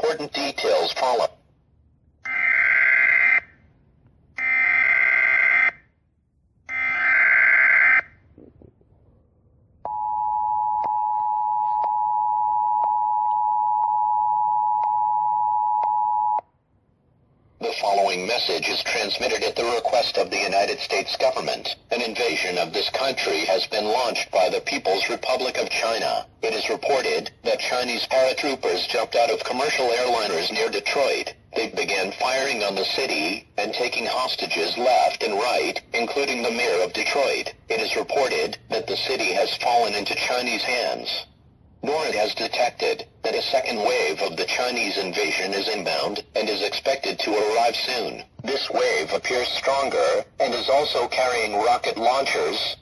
important details follow. The following message is transmitted at the request of the United States government. An invasion of this country has been launched by the People's Republic of China. It is reported that Chinese paratroopers jumped out of commercial airliners near Detroit. They began firing on the city and taking hostages left and right, including the mayor of Detroit. It is reported that the city has fallen into Chinese hands. NORAD has detected that a second wave of the Chinese invasion is inbound and is expected to arrive soon. This wave appears stronger and is also carrying rocket launchers.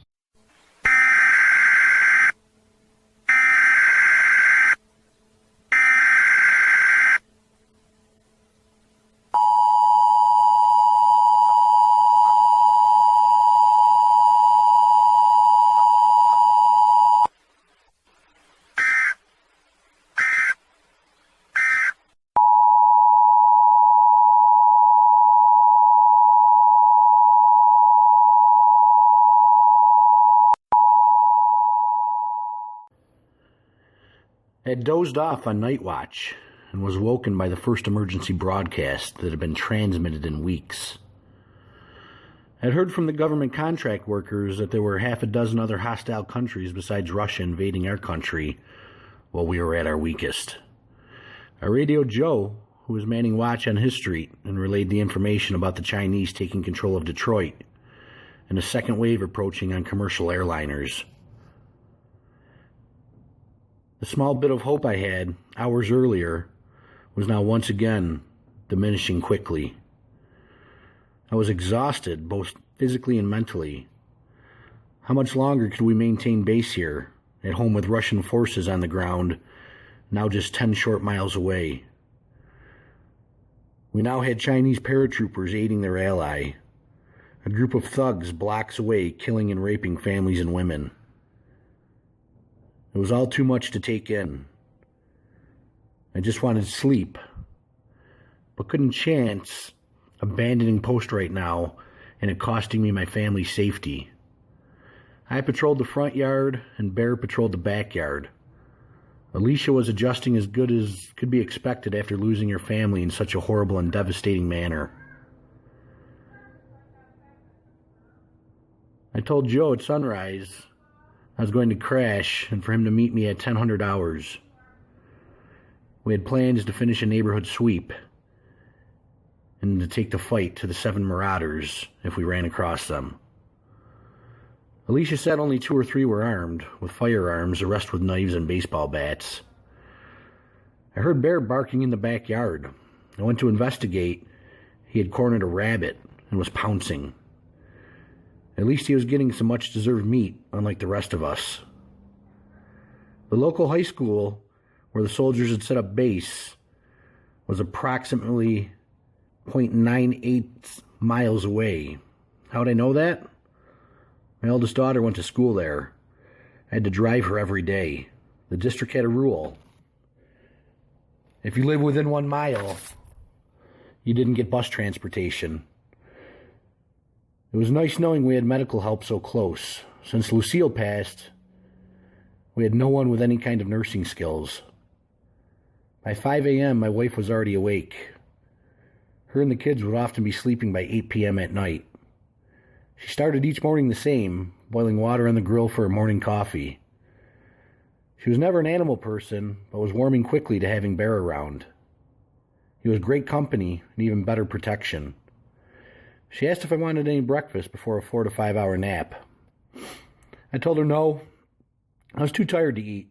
I had dozed off on night watch and was woken by the first emergency broadcast that had been transmitted in weeks. I had heard from the government contract workers that there were half a dozen other hostile countries besides Russia invading our country while we were at our weakest. I radioed Joe, who was manning watch on his street, and relayed the information about the Chinese taking control of Detroit and a second wave approaching on commercial airliners. The small bit of hope I had, hours earlier, was now once again diminishing quickly. I was exhausted, both physically and mentally. How much longer could we maintain base here, at home with Russian forces on the ground, now just 10 short miles away? We now had Chinese paratroopers aiding their ally, a group of thugs blocks away killing and raping families and women. It was all too much to take in. I just wanted sleep, but couldn't chance abandoning post right now and it costing me my family's safety. I patrolled the front yard and Bear patrolled the backyard. Alicia was adjusting as good as could be expected after losing her family in such a horrible and devastating manner. I told Joe at sunrise I was going to crash and for him to meet me at 1000 hours. We had plans to finish a neighborhood sweep and to take the fight to the 7 Marauders if we ran across them. Alicia said only 2 or 3 were armed with firearms, the rest with knives and baseball bats. I heard Bear barking in the backyard. I went to investigate. He had cornered a rabbit and was pouncing. At least he was getting some much-deserved meat, unlike the rest of us. The local high school, where the soldiers had set up base, was approximately 0.98 miles away. How would I know that? My eldest daughter went to school there. I had to drive her every day. The district had a rule. If you live within 1 mile, you didn't get bus transportation. It was nice knowing we had medical help so close. Since Lucille passed, we had no one with any kind of nursing skills. By 5 a.m., my wife was already awake. Her and the kids would often be sleeping by 8 p.m. at night. She started each morning the same, boiling water on the grill for her morning coffee. She was never an animal person, but was warming quickly to having Bear around. He was great company and even better protection. She asked if I wanted any breakfast before a 4 to 5 hour nap. I told her no. I was too tired to eat.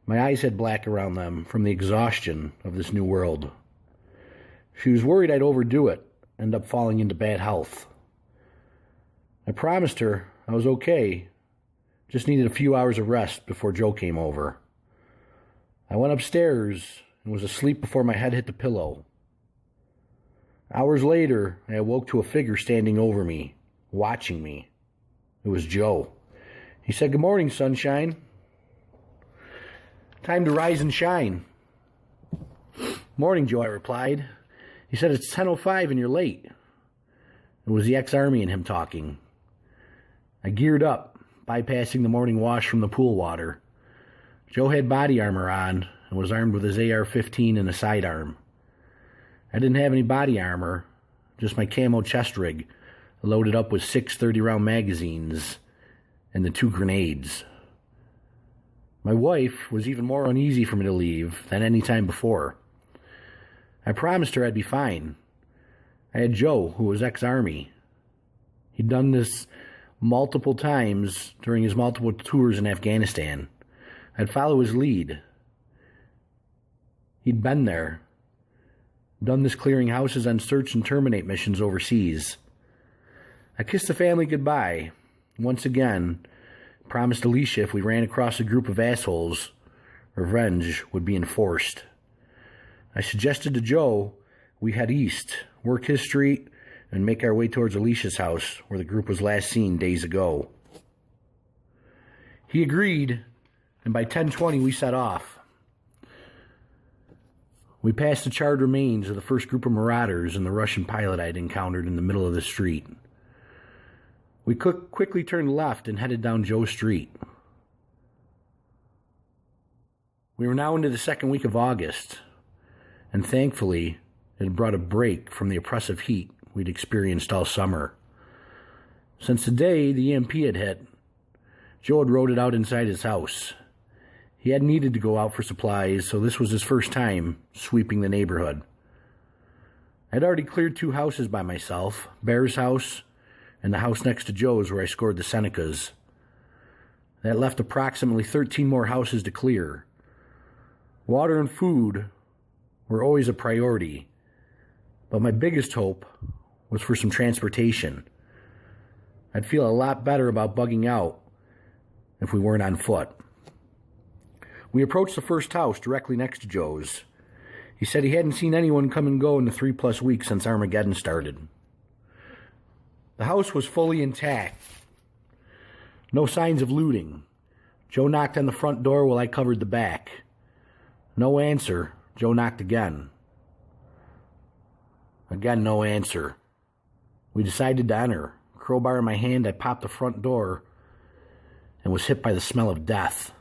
My eyes had black around them from the exhaustion of this new world. She was worried I'd overdo it, end up falling into bad health. I promised her I was okay, just needed a few hours of rest before Joe came over. I went upstairs and was asleep before my head hit the pillow. Hours later, I awoke to a figure standing over me, watching me. It was Joe. He said, "Good morning, sunshine. Time to rise and shine." "Morning, Joe," I replied. He said, "It's 10:05 and you're late." It was the ex-Army and him talking. I geared up, bypassing the morning wash from the pool water. Joe had body armor on and was armed with his AR-15 and a sidearm. I didn't have any body armor, just my camo chest rig, loaded up with 6 30-round magazines and the 2 grenades. My wife was even more uneasy for me to leave than any time before. I promised her I'd be fine. I had Joe, who was ex-Army. He'd done this multiple times during his multiple tours in Afghanistan. I'd follow his lead. He'd been there, done this clearing houses on search and terminate missions overseas. I kissed the family goodbye. Once again, promised Alicia if we ran across a group of assholes, revenge would be enforced. I suggested to Joe we head east, work his street, and make our way towards Alicia's house, where the group was last seen days ago. He agreed, and by 10:20 we set off. We passed the charred remains of the first group of marauders and the Russian pilot I'd encountered in the middle of the street. We quickly turned left and headed down Joe Street. We were now into the second week of August, and thankfully it had brought a break from the oppressive heat we'd experienced all summer. Since the day the EMP had hit, Joe had rode it out inside his house. He hadn't needed to go out for supplies, so this was his first time sweeping the neighborhood. I'd already cleared 2 houses by myself, Bear's house and the house next to Joe's where I scored the Senecas. That left approximately 13 more houses to clear. Water and food were always a priority, but my biggest hope was for some transportation. I'd feel a lot better about bugging out if we weren't on foot. We approached the first house directly next to Joe's. He said he hadn't seen anyone come and go in the 3+ weeks since Armageddon started. The house was fully intact. No signs of looting. Joe knocked on the front door while I covered the back. No answer. Joe knocked again. Again, no answer. We decided to enter. Crowbar in my hand, I popped the front door and was hit by the smell of death.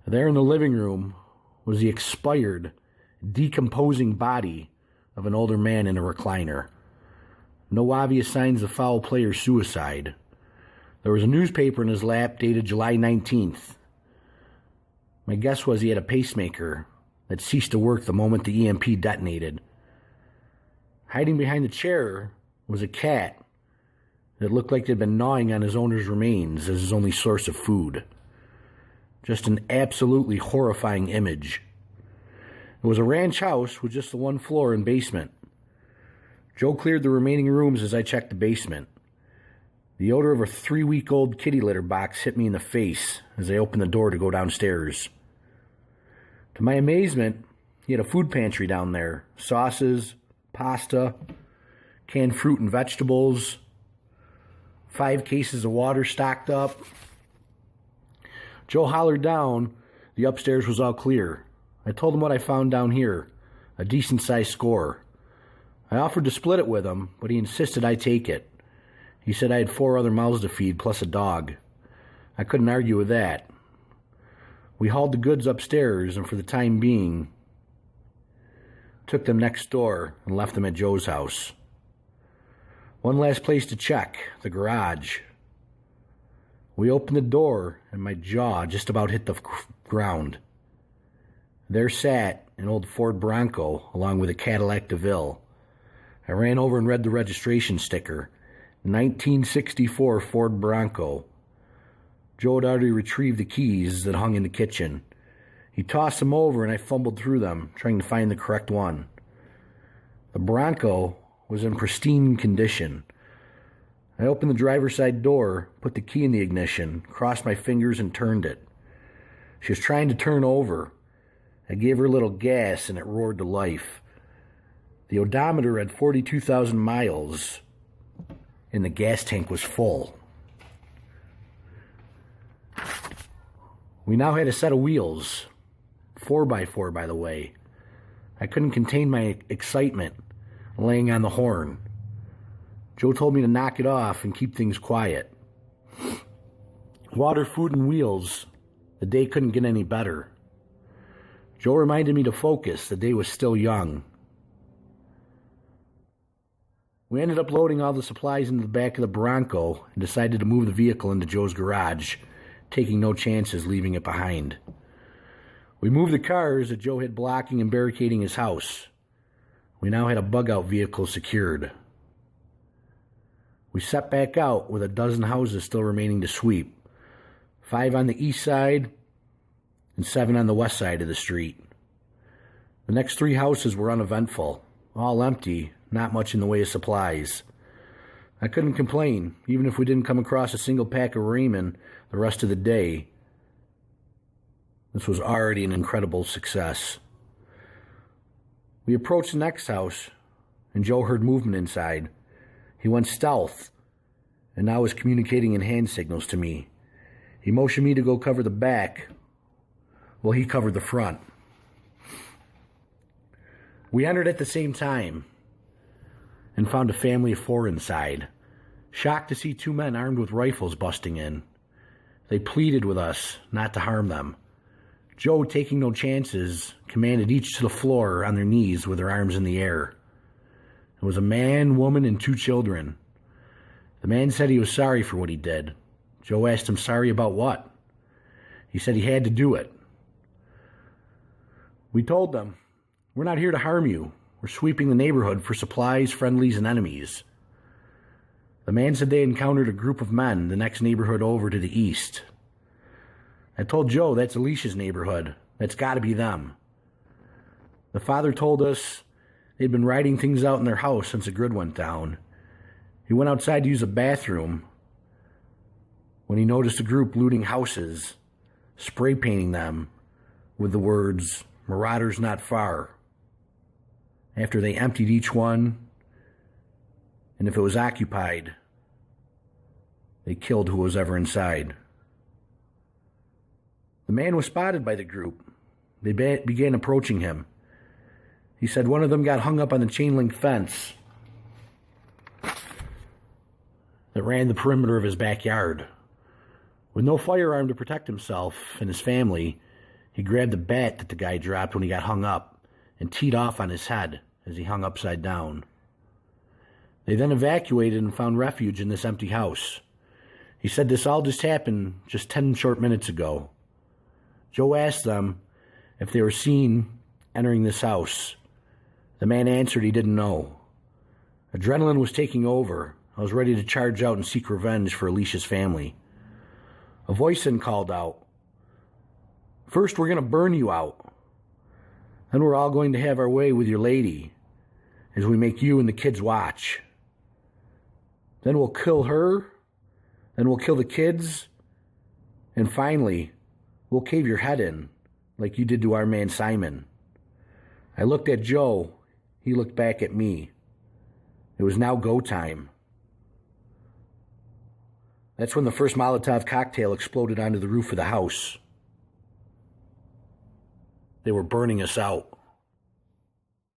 There in the living room was the expired, decomposing body of an older man in a recliner. No obvious signs of foul play or suicide. There was a newspaper in his lap dated July 19th. My guess was he had a pacemaker that ceased to work the moment the EMP detonated. Hiding behind the chair was a cat that looked like they'd been gnawing on his owner's remains as his only source of food. Just an absolutely horrifying image. It was a ranch house with just the 1 floor and basement. Joe cleared the remaining rooms as I checked the basement. The odor of a 3-week-old kitty litter box hit me in the face as I opened the door to go downstairs. To my amazement, he had a food pantry down there. Sauces, pasta, canned fruit and vegetables, 5 cases of water stocked up. Joe hollered down the upstairs was all clear. I told him what I found down here, a decent-sized score. I offered to split it with him, but he insisted I take it. He said I had 4 other mouths to feed, plus a dog. I couldn't argue with that. We hauled the goods upstairs, and for the time being, took them next door and left them at Joe's house. One last place to check, the garage. We opened the door, and my jaw just about hit the ground. There sat an old Ford Bronco, along with a Cadillac DeVille. I ran over and read the registration sticker. 1964 Ford Bronco. Joe had already retrieved the keys that hung in the kitchen. He tossed them over and I fumbled through them, trying to find the correct one. The Bronco was in pristine condition. I opened the driver's side door, put the key in the ignition, crossed my fingers and turned it. She was trying to turn over. I gave her a little gas and it roared to life. The odometer had 42,000 miles and the gas tank was full. We now had a set of wheels, 4x4 by the way. I couldn't contain my excitement, laying on the horn. Joe told me to knock it off and keep things quiet. Water, food, and wheels. The day couldn't get any better. Joe reminded me to focus. The day was still young. We ended up loading all the supplies into the back of the Bronco and decided to move the vehicle into Joe's garage, taking no chances leaving it behind. We moved the cars that Joe had blocking and barricading his house. We now had a bug-out vehicle secured. We set back out with a dozen houses still remaining to sweep, 5 on the east side and 7 on the west side of the street. The next 3 houses were uneventful, all empty, not much in the way of supplies. I couldn't complain, even if we didn't come across a single pack of Raymond the rest of the day. This was already an incredible success. We approached the next house, and Joe heard movement inside. He went stealth, and now was communicating in hand signals to me. He motioned me to go cover the back, while he covered the front. We entered at the same time, and found a family of 4 inside, shocked to see 2 men armed with rifles busting in. They pleaded with us not to harm them. Joe, taking no chances, commanded each to the floor on their knees with their arms in the air. It was a man, woman, and 2 children. The man said he was sorry for what he did. Joe asked him sorry about what. He said he had to do it. We told them, "We're not here to harm you. We're sweeping the neighborhood for supplies, friendlies, and enemies." The man said they encountered a group of men the next neighborhood over to the east. I told Joe that's Alicia's neighborhood. That's got to be them. The father told us they'd been riding things out in their house since the grid went down. He went outside to use a bathroom when he noticed a group looting houses, spray painting them with the words, "Marauders not far." After they emptied each one, and if it was occupied, they killed who was ever inside. The man was spotted by the group. They began approaching him. He said one of them got hung up on the chain-link fence that ran the perimeter of his backyard. With no firearm to protect himself and his family, he grabbed the bat that the guy dropped when he got hung up and teed off on his head as he hung upside down. They then evacuated and found refuge in this empty house. He said this all just happened just 10 short minutes ago. Joe asked them if they were seen entering this house. The man answered he didn't know. Adrenaline was taking over. I was ready to charge out and seek revenge for Alicia's family. A voice then called out, "First we're going to burn you out. Then we're all going to have our way with your lady as we make you and the kids watch. Then we'll kill her. Then we'll kill the kids. And finally, we'll cave your head in like you did to our man Simon." I looked at Joe. He looked back at me. It was now go time. That's when the first Molotov cocktail exploded onto the roof of the house. They were burning us out.